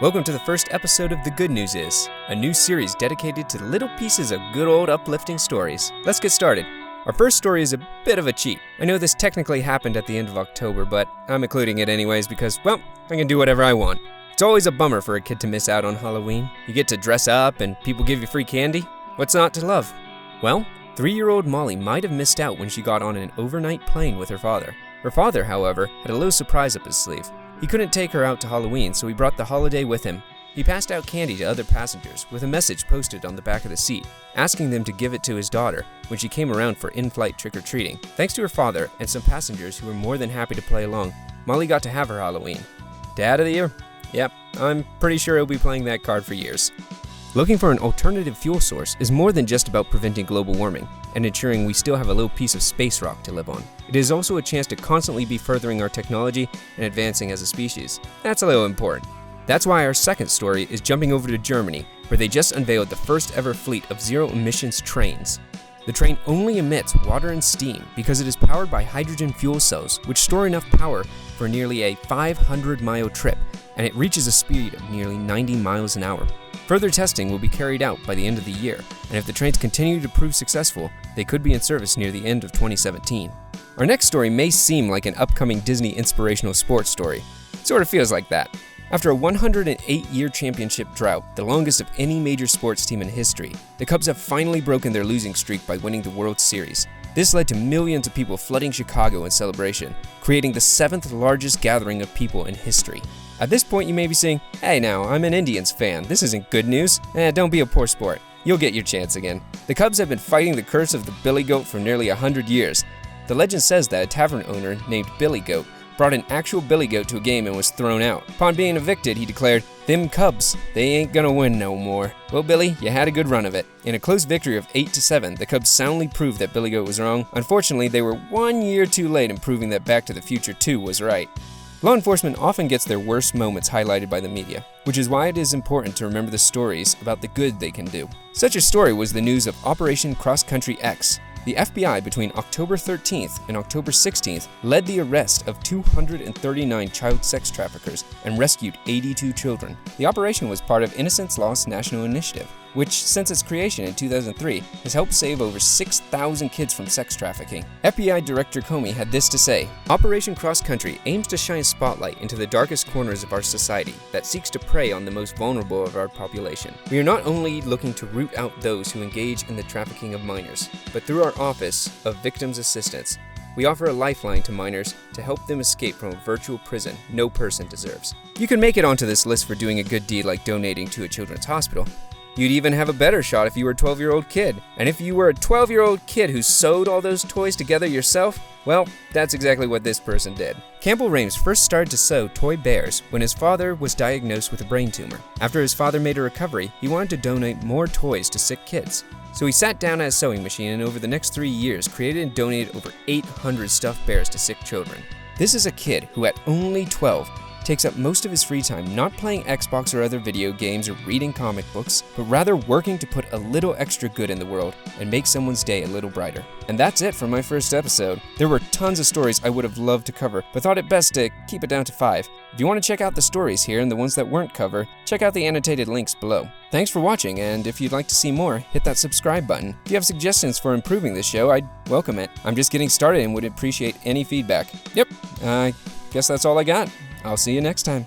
Welcome to the first episode of The Good News Is, a new series dedicated to little pieces of good old uplifting stories. Let's get started. Our first story is a bit of a cheat. I know this technically happened at the end of October, but I'm including it anyways because, well, I can do whatever I want. It's always a bummer for a kid to miss out on Halloween. You get to dress up and people give you free candy. What's not to love? Well, 3-year-old Molly might have missed out when she got on an overnight plane with her father. Her father, however, had a little surprise up his sleeve. He couldn't take her out to Halloween, so he brought the holiday with him. He passed out candy to other passengers with a message posted on the back of the seat, asking them to give it to his daughter when she came around for in-flight trick-or-treating. Thanks to her father and some passengers who were more than happy to play along, Molly got to have her Halloween. Dad of the Year? Yep, I'm pretty sure he'll be playing that card for years. Looking for an alternative fuel source is more than just about preventing global warming and ensuring we still have a little piece of space rock to live on. It is also a chance to constantly be furthering our technology and advancing as a species. That's a little important. That's why our second story is jumping over to Germany, where they just unveiled the first ever fleet of zero-emissions trains. The train only emits water and steam because it is powered by hydrogen fuel cells, which store enough power for nearly a 500-mile trip, and it reaches a speed of nearly 90 miles an hour. Further testing will be carried out by the end of the year, and if the trains continue to prove successful, they could be in service near the end of 2017. Our next story may seem like an upcoming Disney inspirational sports story. It sort of feels like that. After a 108-year championship drought, the longest of any major sports team in history, the Cubs have finally broken their losing streak by winning the World Series. This led to millions of people flooding Chicago in celebration, creating the 7th largest gathering of people in history. At this point, you may be saying, hey now, I'm an Indians fan, this isn't good news. Don't be a poor sport. You'll get your chance again. The Cubs have been fighting the curse of the Billy Goat for nearly 100 years. The legend says that a tavern owner named Billy Goat brought an actual billy goat to a game and was thrown out. Upon being evicted, he declared, "Them Cubs, they ain't gonna win no more." Well, Billy, you had a good run of it. In a close victory of 8-7, the Cubs soundly proved that Billy Goat was wrong. Unfortunately, they were 1 year too late in proving that Back to the Future 2 was right. Law enforcement often gets their worst moments highlighted by the media, which is why it is important to remember the stories about the good they can do. Such a story was the news of Operation Cross Country X. The FBI between October 13th and October 16th led the arrest of 239 child sex traffickers and rescued 82 children. The operation was part of Innocence Lost National Initiative, which since its creation in 2003 has helped save over 6,000 kids from sex trafficking. FBI Director Comey had this to say, "Operation Cross Country aims to shine a spotlight into the darkest corners of our society that seeks to prey on the most vulnerable of our population. We are not only looking to root out those who engage in the trafficking of minors, but through our Office of Victims Assistance, we offer a lifeline to minors to help them escape from a virtual prison no person deserves." You can make it onto this list for doing a good deed like donating to a children's hospital. You'd even have a better shot if you were a 12-year-old kid. And if you were a 12-year-old kid who sewed all those toys together yourself, well, that's exactly what this person did. Campbell Rames first started to sew toy bears when his father was diagnosed with a brain tumor. After his father made a recovery, he wanted to donate more toys to sick kids. So he sat down at a sewing machine and over the next 3 years created and donated over 800 stuffed bears to sick children. This is a kid who at only 12 takes up most of his free time not playing Xbox or other video games or reading comic books, but rather working to put a little extra good in the world and make someone's day a little brighter. And that's it for my first episode. There were tons of stories I would have loved to cover, but thought it best to keep it down to 5. If you want to check out the stories here and the ones that weren't covered, check out the annotated links below. Thanks for watching, and if you'd like to see more, hit that subscribe button. If you have suggestions for improving this show, I'd welcome it. I'm just getting started and would appreciate any feedback. Yep, I guess that's all I got. I'll see you next time.